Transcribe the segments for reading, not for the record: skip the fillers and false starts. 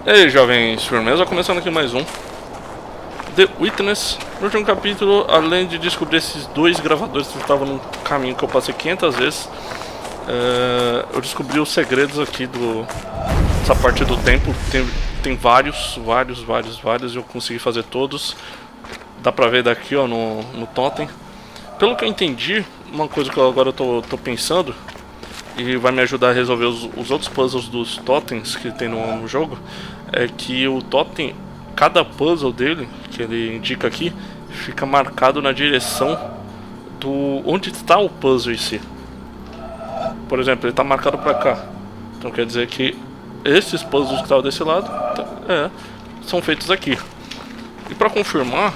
E aí, jovens, firmeza? Começando aqui mais um The Witness. No último capítulo, além de descobrir esses dois gravadores que estavam num caminho que eu passei 500 vezes, eu descobri os segredos aqui dessa parte do templo. Tem vários, e eu consegui fazer todos. Dá pra ver daqui, ó, no totem. Pelo que eu entendi, uma coisa que agora eu tô pensando, e vai me ajudar a resolver os outros puzzles dos totens que tem no jogo, é que o totem, cada puzzle dele, que ele indica aqui, fica marcado na direção do onde está o puzzle em si. Por exemplo, ele está marcado para cá, então quer dizer que esses puzzles que estavam desse lado são feitos aqui. E para confirmar,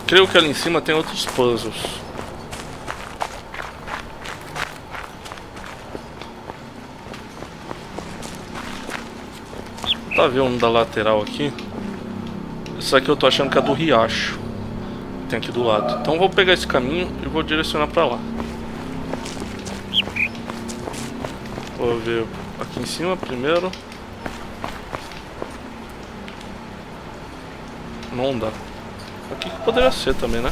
creio que ali em cima tem outros puzzles. Tá vendo um da lateral aqui? Esse aqui eu tô achando que é do riacho. Tem aqui do lado. Então eu vou pegar esse caminho e vou direcionar pra lá. Vou ver aqui em cima primeiro. Não dá. Aqui poderia ser também, né?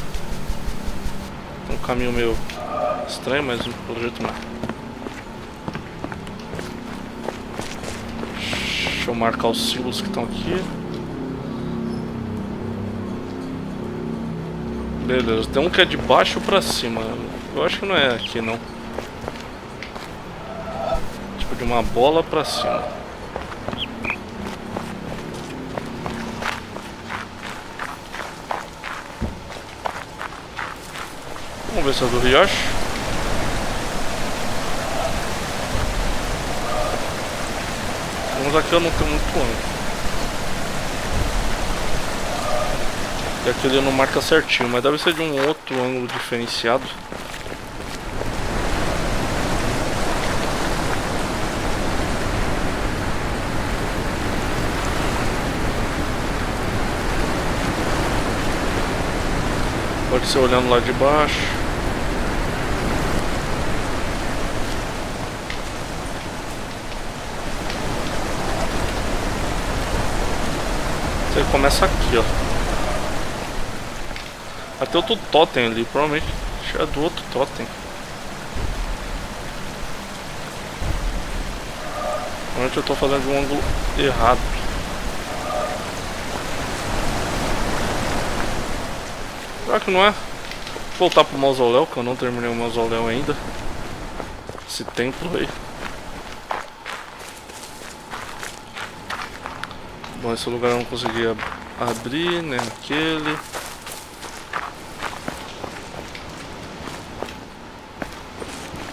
Tem um caminho meio estranho, mas pelo jeito não. Deixa eu marcar os símbolos que estão aqui. Beleza, tem um que é de baixo pra cima. Eu acho que não é aqui não. Tipo de uma bola pra cima. Vamos ver se é do riacho. Mas aqui eu não tenho muito ângulo. E aqui ele não marca certinho, mas deve ser de um outro ângulo diferenciado. Pode ser olhando lá de baixo. Ele começa aqui, ó. Vai ter outro totem ali, provavelmente é do outro totem. Provavelmente eu tô fazendo de um ângulo errado. Será que não é? Vou voltar pro mausoléu, que eu não terminei o mausoléu ainda. Esse templo aí. Bom, esse lugar eu não consegui abrir, nem aquele.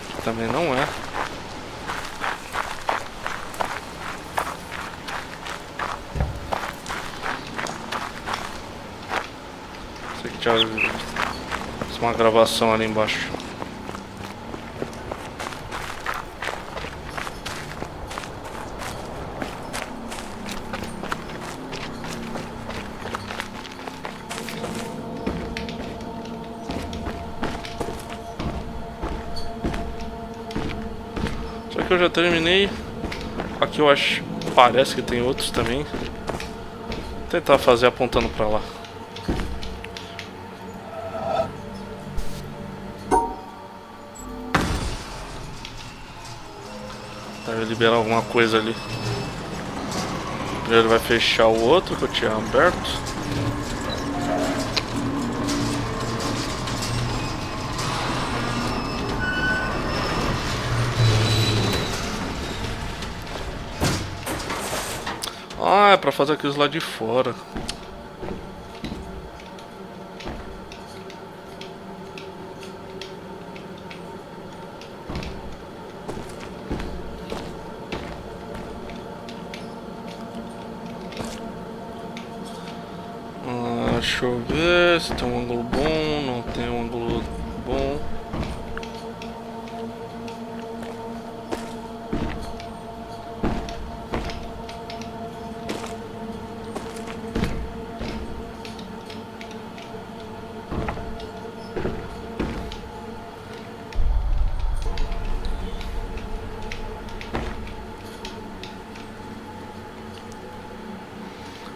Aqui também não é. Isso aqui já fiz uma gravação ali embaixo. Que eu já terminei. Aqui eu acho, parece que tem outros também. Vou tentar fazer apontando pra lá. Deve liberar alguma coisa ali. Ele vai fechar o outro que eu tinha aberto. Ah, é pra fazer aqueles lá de fora. Deixa eu ver se tem um ângulo bom. Não tem um ângulo bom.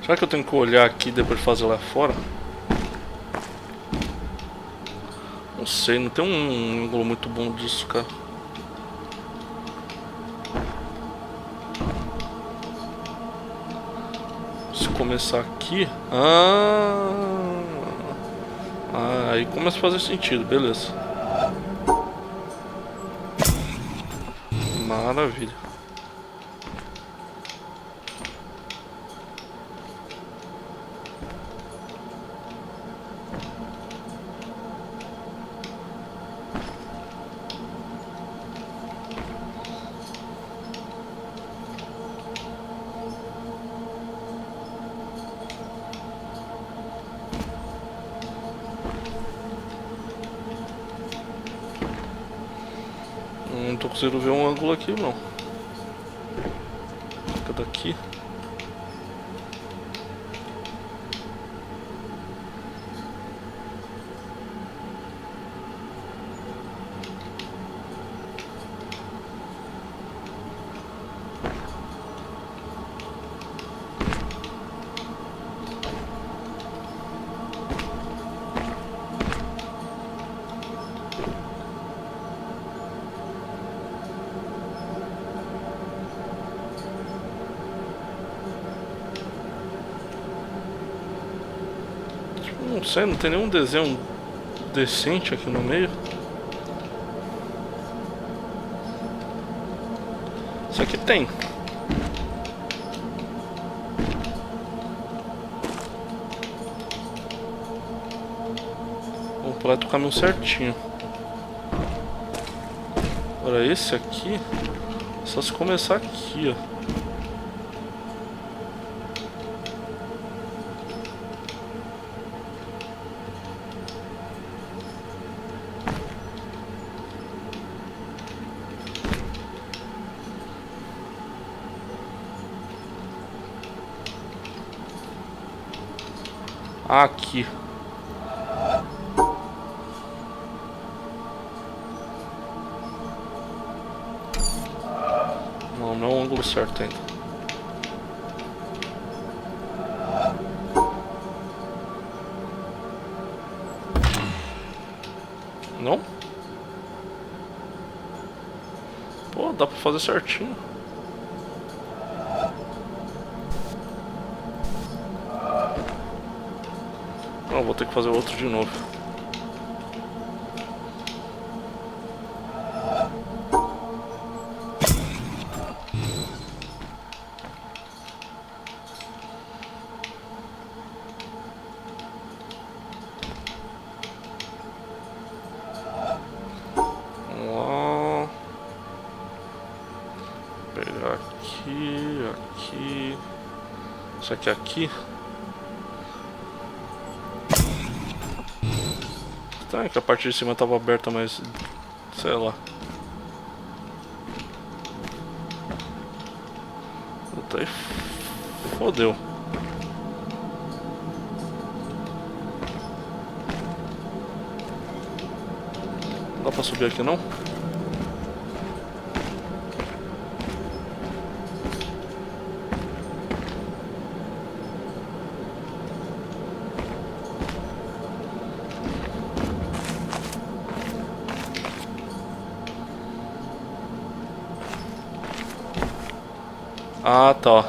Será que eu tenho que olhar aqui e depois fazer lá fora? Não sei, não tem um ângulo muito bom disso, cara. Se começar aqui... aí começa a fazer sentido, beleza. Maravilha. Não tô conseguindo ver um ângulo aqui, não. Fica daqui. Não sei, não tem nenhum desenho decente aqui no meio. Isso aqui tem. Completa o caminho certinho. Agora esse aqui, só se começar aqui, ó. Aqui. Não é o ângulo certo ainda. Não? Pô, dá pra fazer certinho. Não, vou ter que fazer outro de novo. Vamos lá. Pegar aqui, aqui. Isso aqui, aqui. Tá, que a parte de cima tava aberta, mas... sei lá. Puta, aí fodeu. Não dá pra subir aqui, não? Ah, tá.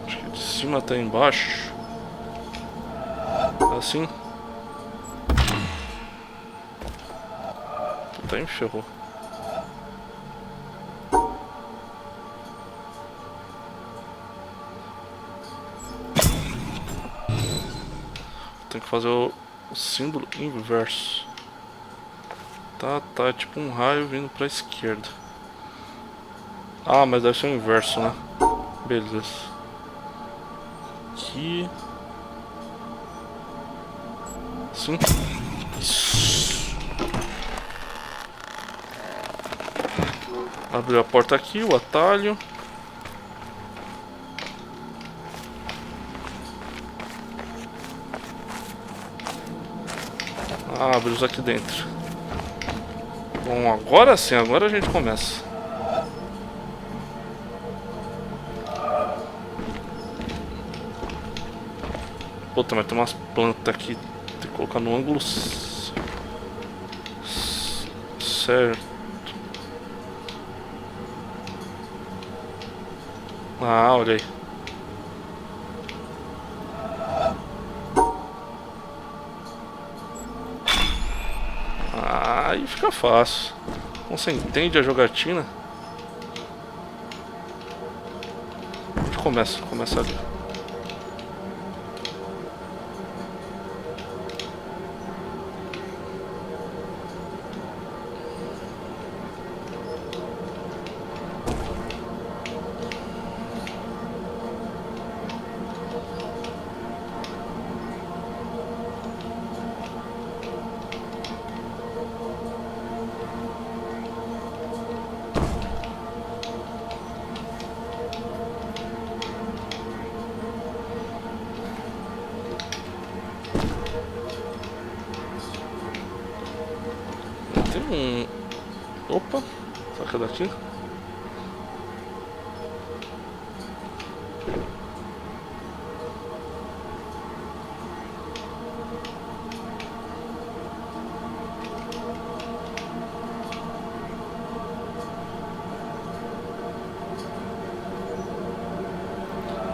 Acho que de cima até embaixo. Assim. Puta, me ferrou. Tem que fazer o símbolo inverso. Tá, é tipo um raio vindo pra esquerda. Ah, mas deve ser o inverso, né? Beleza. Aqui. Sim. Isso. Abriu a porta aqui, o atalho. Ah, abriu aqui dentro. Bom, agora sim, agora a gente começa. Puta, mas tem umas plantas aqui. Tem que colocar no ângulo certo. Ah, olha aí. Aí fica fácil. Você entende a jogatina? Onde começa? Começa ali. Tem um... Opa! Será que é daqui?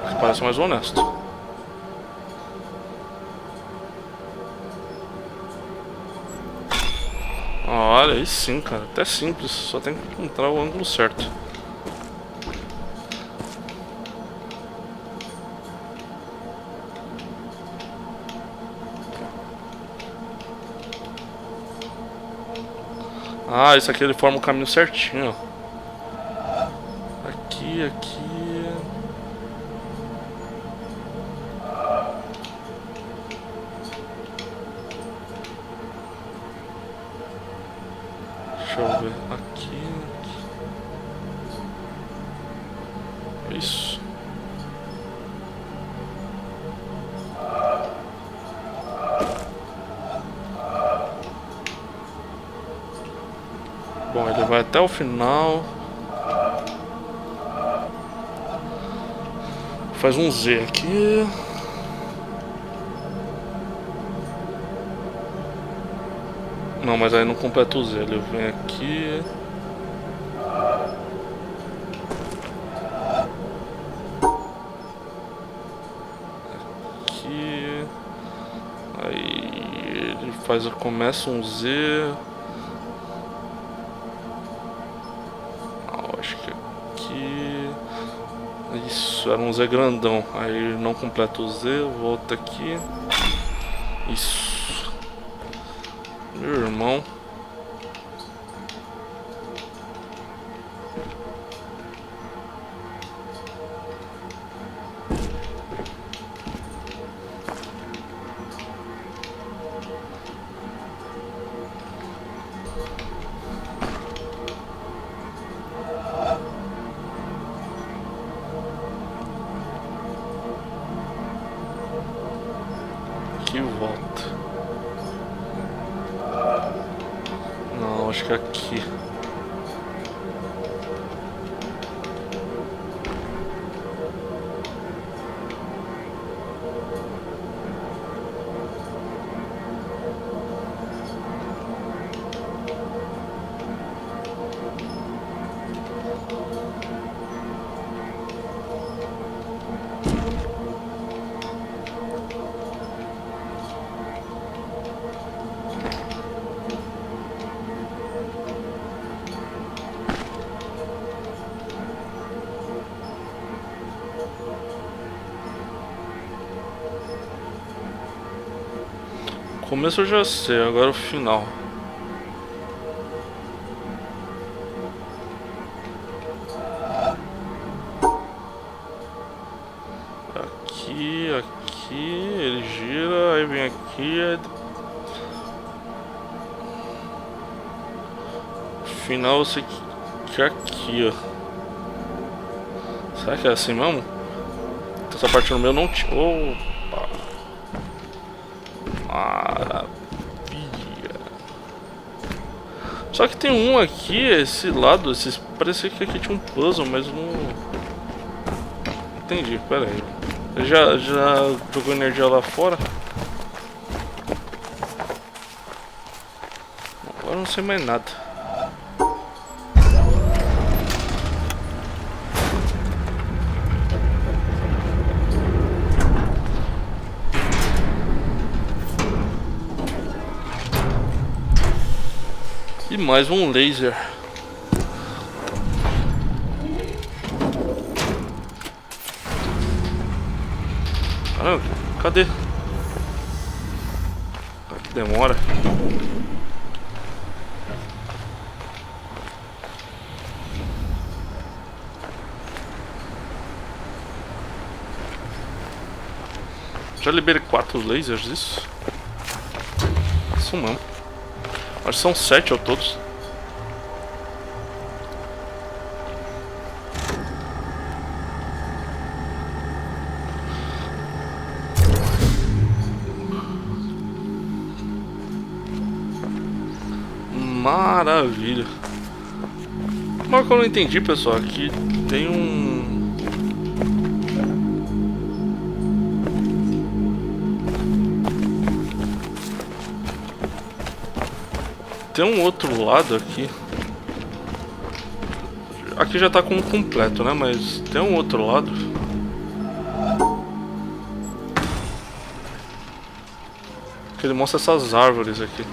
Aqui parece mais honesto. Olha, aí sim, cara. Até simples. Só tem que encontrar o ângulo certo. Ah, isso aqui ele forma o caminho certinho, ó. Aqui, aqui. Deixa eu ver. Aqui, aqui. Isso. Bom, ele vai até o final. Faz um Z aqui. Não, mas aí não completa o Z. Ele vem aqui. Aqui. Aí ele faz, começa um Z. Acho que aqui. Isso, era um Z grandão. Aí não completa o Z, volta aqui. Isso. Meu irmão. Aqui volta. Não, acho que é aqui. O começo eu já sei, agora o final. Aqui, aqui, ele gira, aí vem aqui, aí... O final eu sei que é aqui, ó. Será que é assim mesmo? Essa parte no meu não tinha... Opa! Maravilha! Só que tem um aqui, esse lado, parecia que aqui tinha um puzzle, mas não... Entendi, pera aí. Já jogou energia lá fora. Agora eu não sei mais nada. E mais um laser. Caramba, cadê? Que demora. Já liberei 4 lasers, isso? Isso mesmo. Acho que são 7 ao todos. Maravilha. Mas que eu não entendi, pessoal, aqui tem um outro lado aqui. Aqui já tá com completo, né? Mas tem um outro lado. Que ele mostra essas árvores aqui.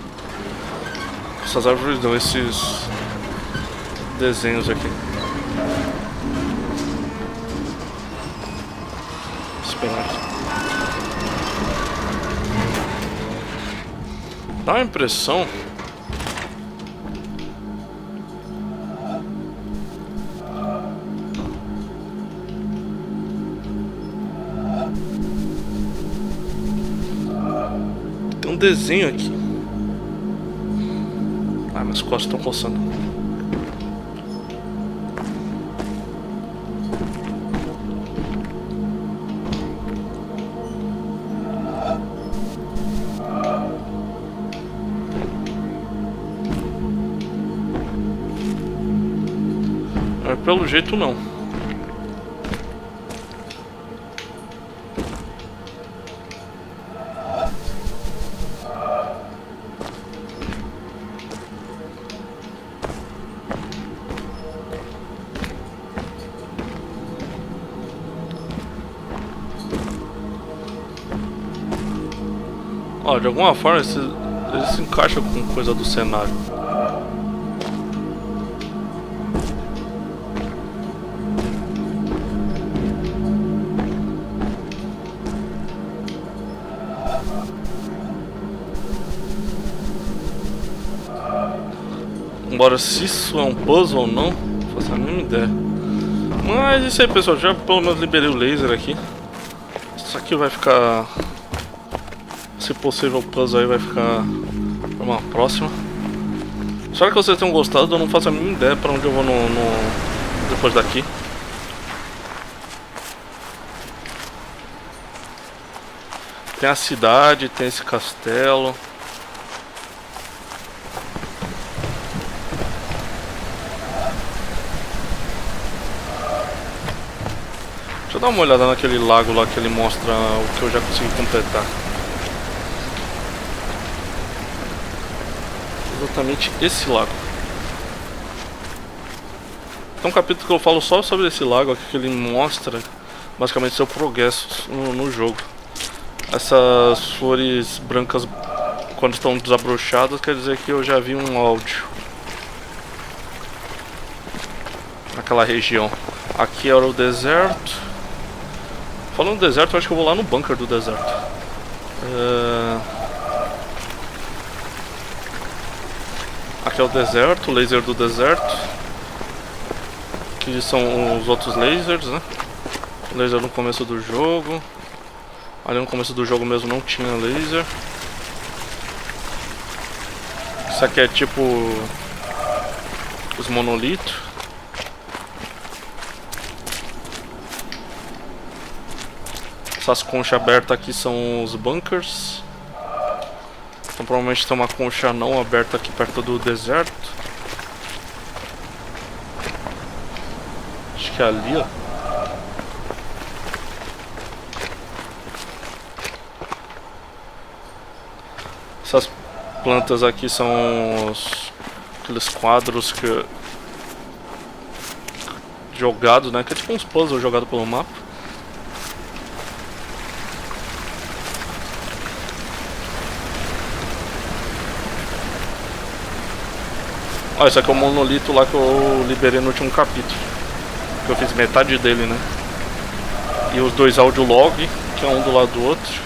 Essas árvores não, esses desenhos aqui. Esperar. Dá uma impressão. Tem um desenho aqui. Ah, minhas costas estão coçando. Mas pelo jeito não. Ó, de alguma forma ele se encaixa com coisa do cenário. Embora se isso é um puzzle ou não, não faço a mínima ideia. Mas isso aí, pessoal, já pelo menos liberei o laser aqui. Isso aqui vai ficar... Se possível, o puzzle aí vai ficar para uma próxima. Espero que vocês tenham gostado. Eu não faço a mínima ideia para onde eu vou depois daqui. Tem a cidade, tem esse castelo. Deixa eu dar uma olhada naquele lago lá que ele mostra o que eu já consegui completar. Exatamente esse lago. Tem um capítulo que eu falo só sobre esse lago aqui, que ele mostra basicamente seu progresso no jogo. Essas flores brancas, quando estão desabrochadas, quer dizer que eu já vi um áudio naquela região. Aqui era o deserto. Falando do deserto, eu acho que eu vou lá no bunker do deserto. Aqui é o deserto, o laser do deserto. Aqui são os outros lasers, né? O laser no começo do jogo. Ali no começo do jogo mesmo não tinha laser. Isso aqui é tipo os monolitos. Essas conchas abertas aqui são os bunkers. Então provavelmente tem uma concha não aberta aqui perto do deserto. Acho que é ali, ó. Essas plantas aqui são aqueles quadros que jogados, né? Que é tipo uns puzzles jogados pelo mapa. Ó, esse aqui é o monolito lá que eu liberei no último capítulo. Que eu fiz metade dele, né? E os dois audiolog, que é um do lado do outro.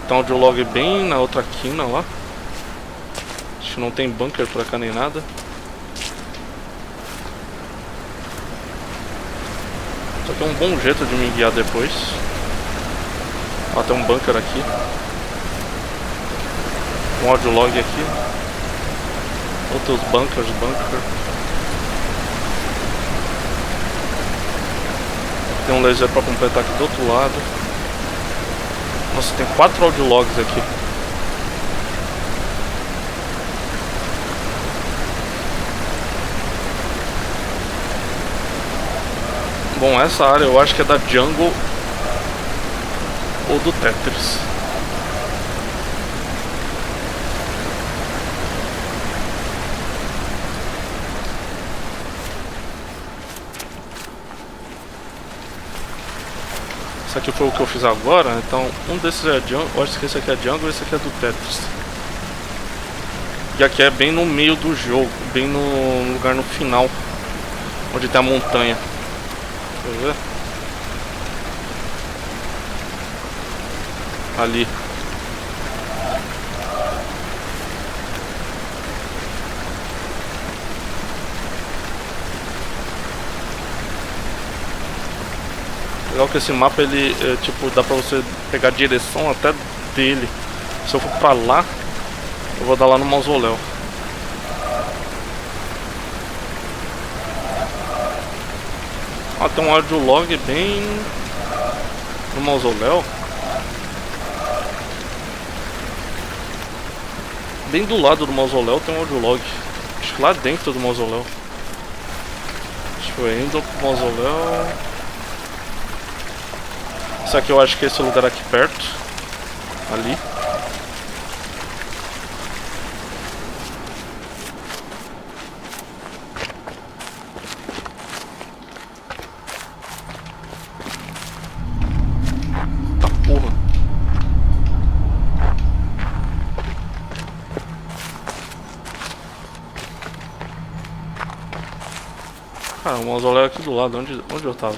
Então audiolog bem na outra quina lá. Acho que não tem bunker pra cá nem nada. Só que é um bom jeito de me guiar depois. Ó, tem um bunker aqui. Um audiolog aqui. Outros bunkers, Tem um laser pra completar aqui do outro lado. Nossa, tem 4 audiologs aqui. Bom, essa área eu acho que é da Jungle ou do Tetris. Esse aqui foi o que eu fiz agora, então um desses é a Jungle, eu acho que esse aqui é a Jungle e esse aqui é do Tetris. E aqui é bem no meio do jogo, bem no lugar no final, onde tem a montanha. Deixa eu ver. Ali. Legal que esse mapa ele tipo dá pra você pegar a direção até dele. Se eu for pra lá, eu vou dar lá no mausoléu. Ah, tem um audiolog bem no mausoléu. Bem do lado do mausoléu tem um audiolog. Acho que lá dentro do mausoléu. Deixa eu ir indo pro mausoléu. Isso aqui eu acho que é esse lugar aqui perto. Ali. Tá porra. Cara, o mausoléu é aqui do lado, onde eu tava.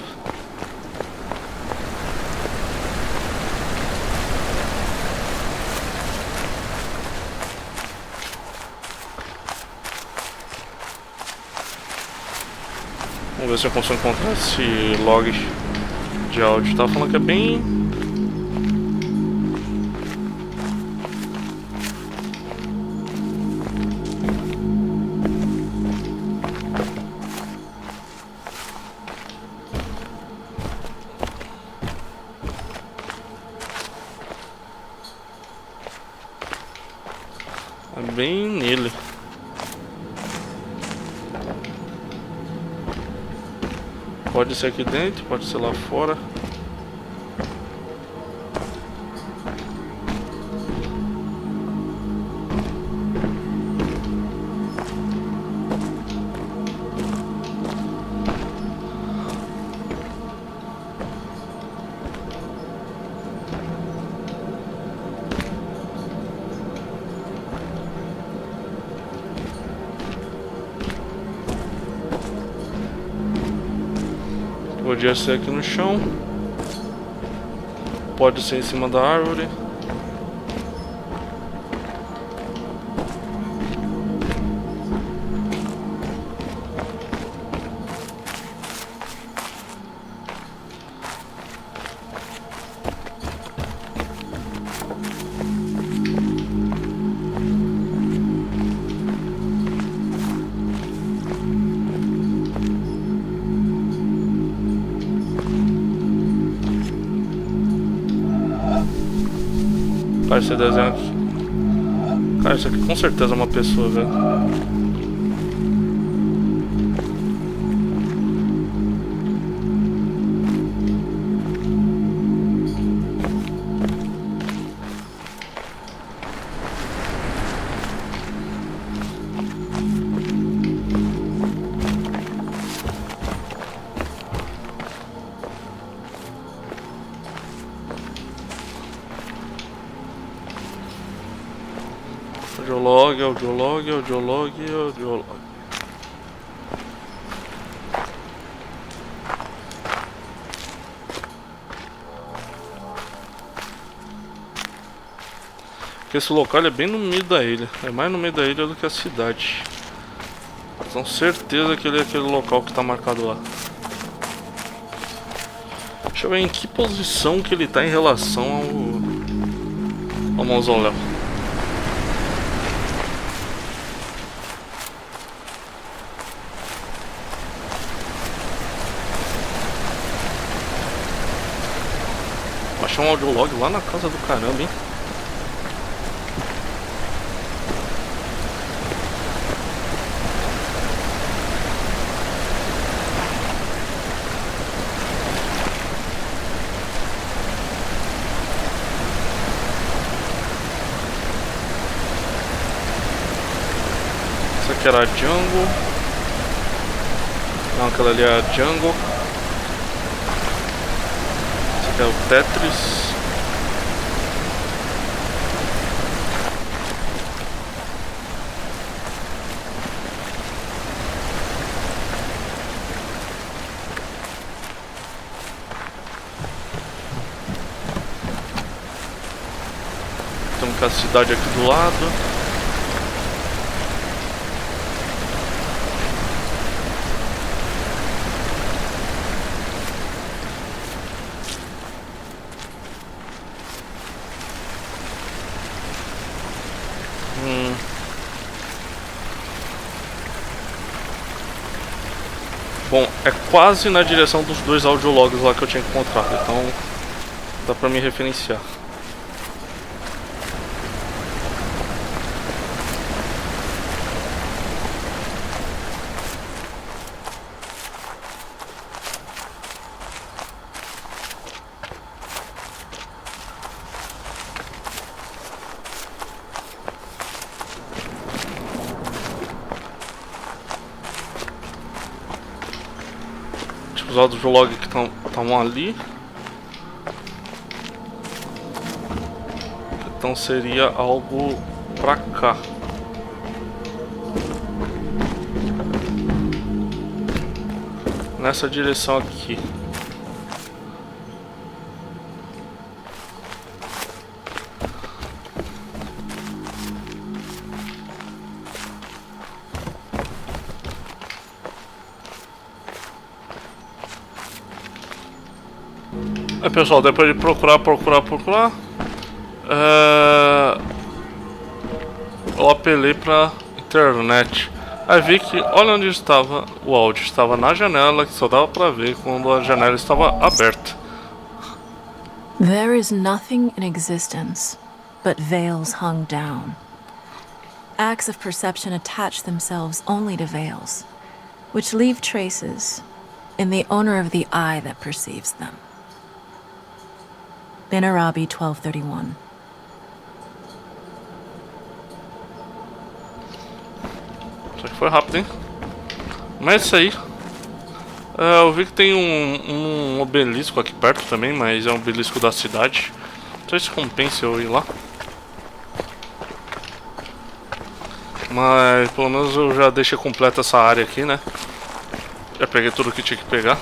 Vamos ver se eu consigo encontrar esse log de áudio. Tava falando que é bem... é bem nele. Pode ser aqui dentro, pode ser lá fora. Podia ser aqui no chão. Pode ser em cima da árvore. Cara, esse desenho aqui. Cara, isso aqui com certeza é uma pessoa, velho. Audiolog, audiolog, audiolog, audiolog. Porque esse local é bem no meio da ilha. É mais no meio da ilha do que a cidade. Tenho certeza que ele é aquele local que tá marcado lá. Deixa eu ver em que posição que ele tá em relação ao mausoléu. Achei um audiolog lá na casa do caramba, hein? Essa aqui era a Jungle. Não, aquela ali é a Jungle. Esse aqui é o Tetris. Estamos com a cidade aqui do lado. Bom, é quase na direção dos dois audiologs lá que eu tinha encontrado, então dá pra me referenciar. Os audiologs que estão ali. Então seria algo pra cá. Nessa direção aqui. Aí pessoal, depois de procurar, eu apelei pra internet. Aí vi que, olha onde estava o áudio, estava na janela, que só dava pra ver quando a janela estava aberta. There is nothing in existence but veils hung down. Acts of perception attach themselves only to veils, which leave traces in the owner of the eye that perceives them. Ben Arabi 1231. Isso aqui foi rápido, hein? Mas é isso aí. Eu vi que tem um obelisco aqui perto também, mas é um obelisco da cidade. Não sei se compensa eu ir lá. Mas pelo menos eu já deixei completa essa área aqui, né? Já peguei tudo que tinha que pegar.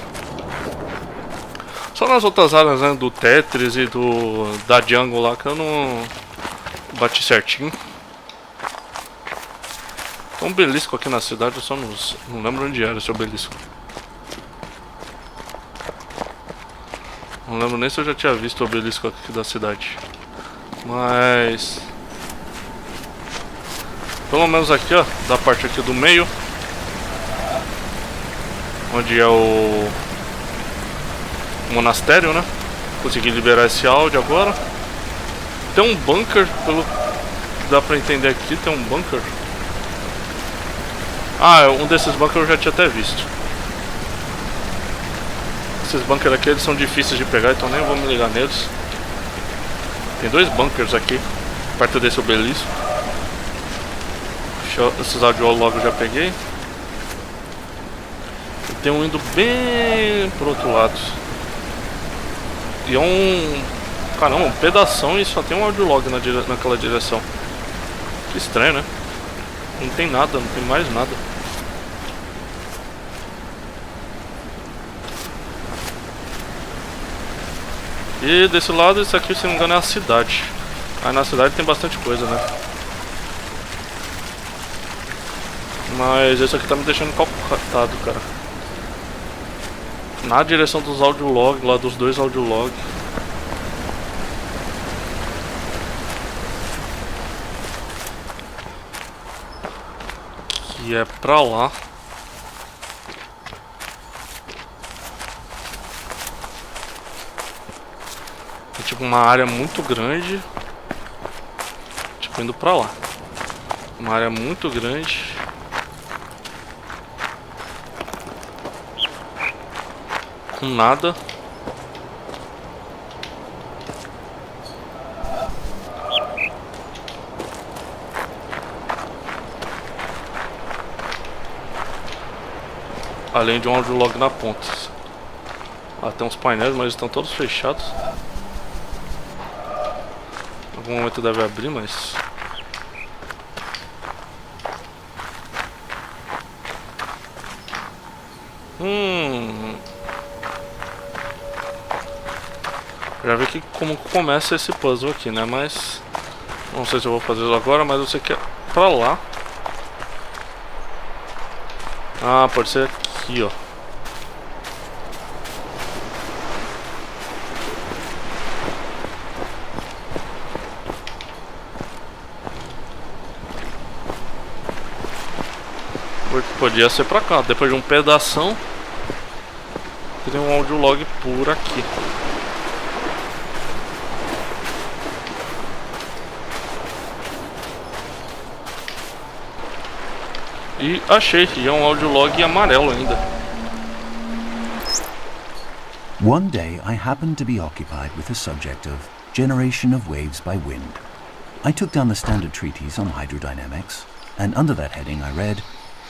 Só nas outras áreas, né, do Tetris e da Jungle lá que eu não bati certinho. Tem um obelisco aqui na cidade, eu só não lembro onde era esse obelisco. Não lembro nem se eu já tinha visto o obelisco aqui da cidade. Mas pelo menos aqui, ó, da parte aqui do meio, onde é o monastério, né? Consegui liberar esse áudio agora. Tem um bunker, pelo que dá pra entender aqui, tem um bunker. Ah, um desses bunkers eu já tinha até visto. Esses bunkers aqui eles são difíceis de pegar, então nem vou me ligar neles. Tem dois bunkers aqui, perto desse obelisco. Esses audiólogos eu já peguei. E tem um indo bem pro outro lado. E é caramba, um pedação e só tem um audiolog naquela direção. Estranho, né? Não tem nada, não tem mais nada. E desse lado, isso aqui, se não me engano, é a cidade. Aí na cidade tem bastante coisa, né? Mas esse aqui tá me deixando calcatado, cara. Na direção dos audiologs, lá dos dois audiologs. Que é pra lá. É tipo uma área muito grande. Tipo indo pra lá. Uma área muito grande. Com nada. Além de um audiolog na ponta. Ah, tem uns painéis, mas estão todos fechados. Em algum momento deve abrir, mas... Já vi que como começa esse puzzle aqui, né? Mas... não sei se eu vou fazer isso agora, mas eu sei que é pra lá. Ah, pode ser aqui, ó. Porque podia ser pra cá. Depois de um pedação, tem um audiolog por aqui. E achei, e é um audiolog amarelo ainda. One day I happened to be occupied with the subject of generation of waves by wind. I took down the standard treatise on hydrodynamics, and under that heading I read,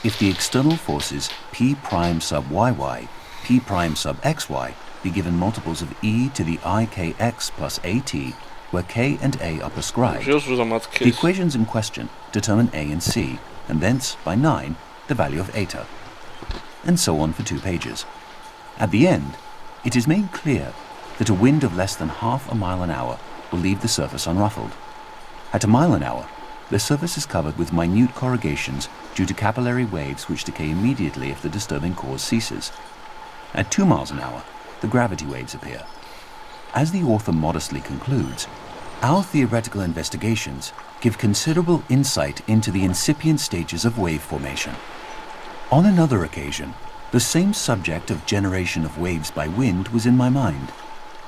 if the external forces P prime sub YY, P prime sub XY be given multiples of e to the ikx plus at, where k and a are prescribed, the equations in question determine a and c, and thence, by 9, the value of eta. And so on for 2 pages. At the end, it is made clear that a wind of less than half a mile an hour will leave the surface unruffled. At a mile an hour, the surface is covered with minute corrugations due to capillary waves which decay immediately if the disturbing cause ceases. At 2 miles an hour, the gravity waves appear. As the author modestly concludes, our theoretical investigations give considerable insight into the incipient stages of wave formation. On another occasion, the same subject of generation of waves by wind was in my mind,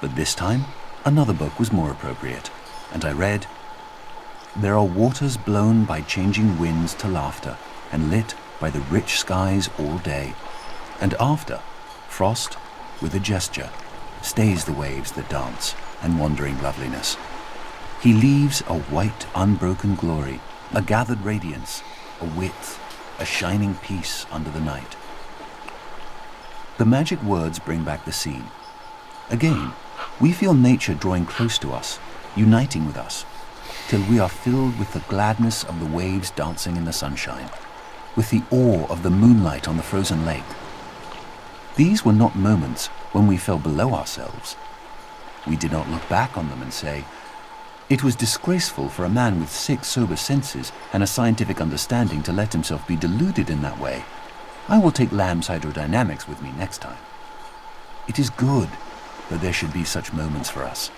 but this time another book was more appropriate, and I read, "There are waters blown by changing winds to laughter, and lit by the rich skies all day, and after, frost, with a gesture, stays the waves that dance, and wandering loveliness. He leaves a white, unbroken glory, a gathered radiance, a width, a shining peace under the night." The magic words bring back the scene. Again, we feel nature drawing close to us, uniting with us, till we are filled with the gladness of the waves dancing in the sunshine, with the awe of the moonlight on the frozen lake. These were not moments when we fell below ourselves. We did not look back on them and say, "It was disgraceful for a man with 6 sober senses and a scientific understanding to let himself be deluded in that way. I will take Lamb's hydrodynamics with me next time." It is good that there should be such moments for us.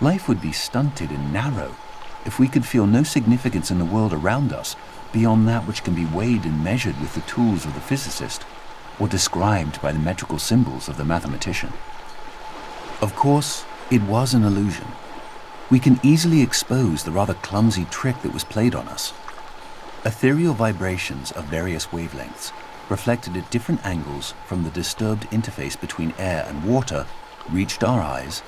Life would be stunted and narrow if we could feel no significance in the world around us beyond that which can be weighed and measured with the tools of the physicist or described by the metrical symbols of the mathematician. Of course, it was an illusion. We can easily expose the rather clumsy trick that was played on us. Ethereal vibrations of various wavelengths, reflected at different angles from the disturbed interface between air and water, reached our eyes,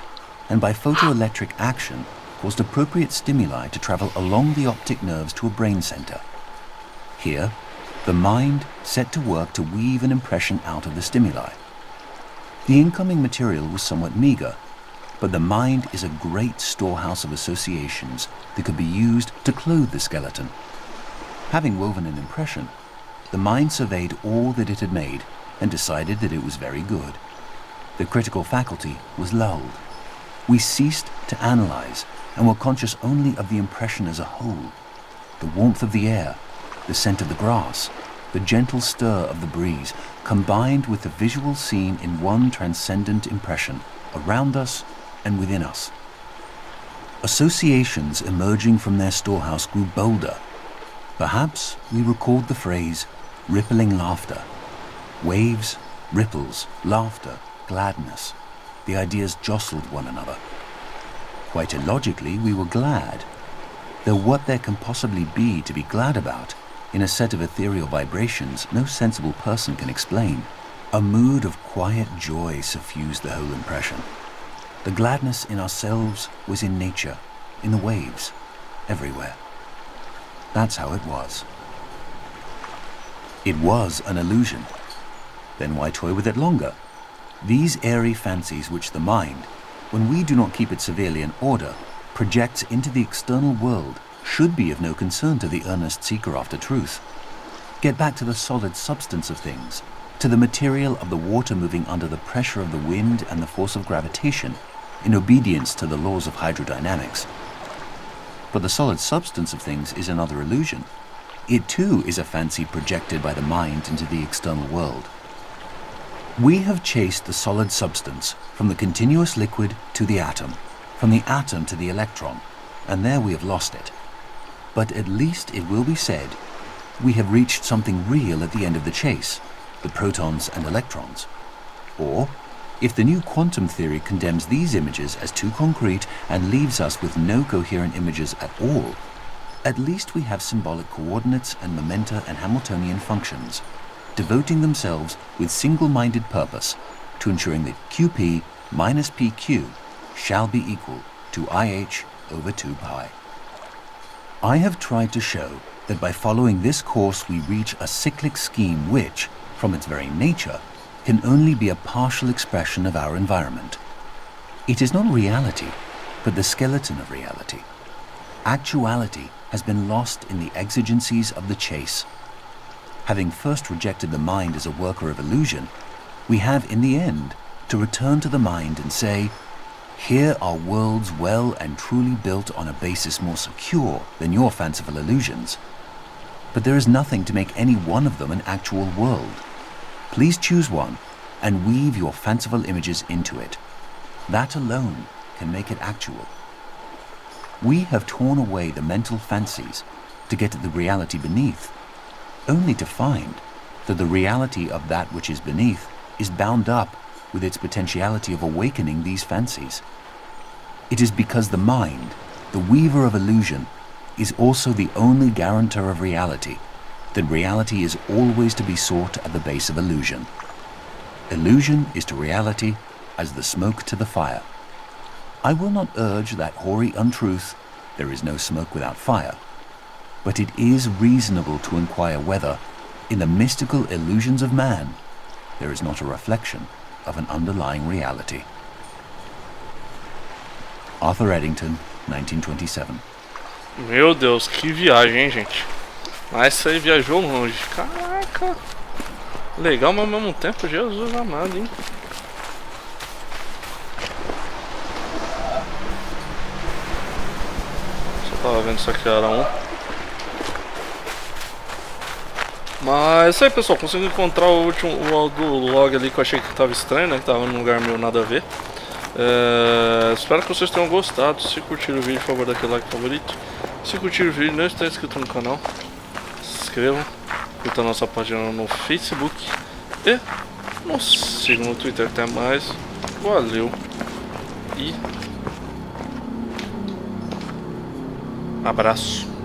and by photoelectric action caused appropriate stimuli to travel along the optic nerves to a brain center. Here, the mind set to work to weave an impression out of the stimuli. The incoming material was somewhat meager, but the mind is a great storehouse of associations that could be used to clothe the skeleton. Having woven an impression, the mind surveyed all that it had made and decided that it was very good. The critical faculty was lulled. We ceased to analyze and were conscious only of the impression as a whole. The warmth of the air, the scent of the grass, the gentle stir of the breeze, combined with the visual scene in one transcendent impression, around us and within us. Associations emerging from their storehouse grew bolder. Perhaps we recalled the phrase, rippling laughter. Waves, ripples, laughter, gladness. The ideas jostled one another. Quite illogically, we were glad. Though what there can possibly be to be glad about in a set of ethereal vibrations no sensible person can explain. A mood of quiet joy suffused the whole impression. The gladness in ourselves was in nature, in the waves, everywhere. That's how it was. It was an illusion. Then why toy with it longer? These airy fancies which the mind, when we do not keep it severely in order, projects into the external world should be of no concern to the earnest seeker after truth. Get back to the solid substance of things, to the material of the water moving under the pressure of the wind and the force of gravitation, in obedience to the laws of hydrodynamics. But the solid substance of things is another illusion. It too is a fancy projected by the mind into the external world. We have chased the solid substance from the continuous liquid to the atom, from the atom to the electron, and there we have lost it. But at least it will be said, we have reached something real at the end of the chase, the protons and electrons. Or, if the new quantum theory condemns these images as too concrete and leaves us with no coherent images at all, at least we have symbolic coordinates and momenta and Hamiltonian functions, devoting themselves with single-minded purpose to ensuring that QP minus PQ shall be equal to IH over 2 pi. I have tried to show that by following this course we reach a cyclic scheme which, from its very nature, can only be a partial expression of our environment. It is not reality, but the skeleton of reality. Actuality has been lost in the exigencies of the chase. Having first rejected the mind as a worker of illusion, we have in the end to return to the mind and say, here are worlds well and truly built on a basis more secure than your fanciful illusions. But there is nothing to make any one of them an actual world. Please choose one and weave your fanciful images into it. That alone can make it actual. We have torn away the mental fancies to get at the reality beneath, only to find that the reality of that which is beneath is bound up with its potentiality of awakening these fancies. It is because the mind, the weaver of illusion, is also the only guarantor of reality, that reality is always to be sought at the base of illusion. Illusion is to reality as the smoke to the fire. I will not urge that hoary untruth, there is no smoke without fire, but it is reasonable to inquire whether, in the mystical illusions of man, there is not a reflection of an underlying reality. Arthur Eddington, 1927. Meu Deus, que viagem, hein, gente? Mas você viajou longe. Caraca! Legal, mas ao mesmo tempo, Jesus amado, hein? Só tava vendo isso aqui, era um. Mas isso aí, pessoal, consegui encontrar o último do log ali que eu achei que tava estranho, né? Que tava num lugar meio nada a ver. Espero que vocês tenham gostado. Se curtiram o vídeo, por favor, dá aquele like favorito. Se curtiram o vídeo, não está inscrito no canal, se inscrevam. Curtam a nossa página no Facebook e nos sigam no Twitter. Até mais, valeu e abraço.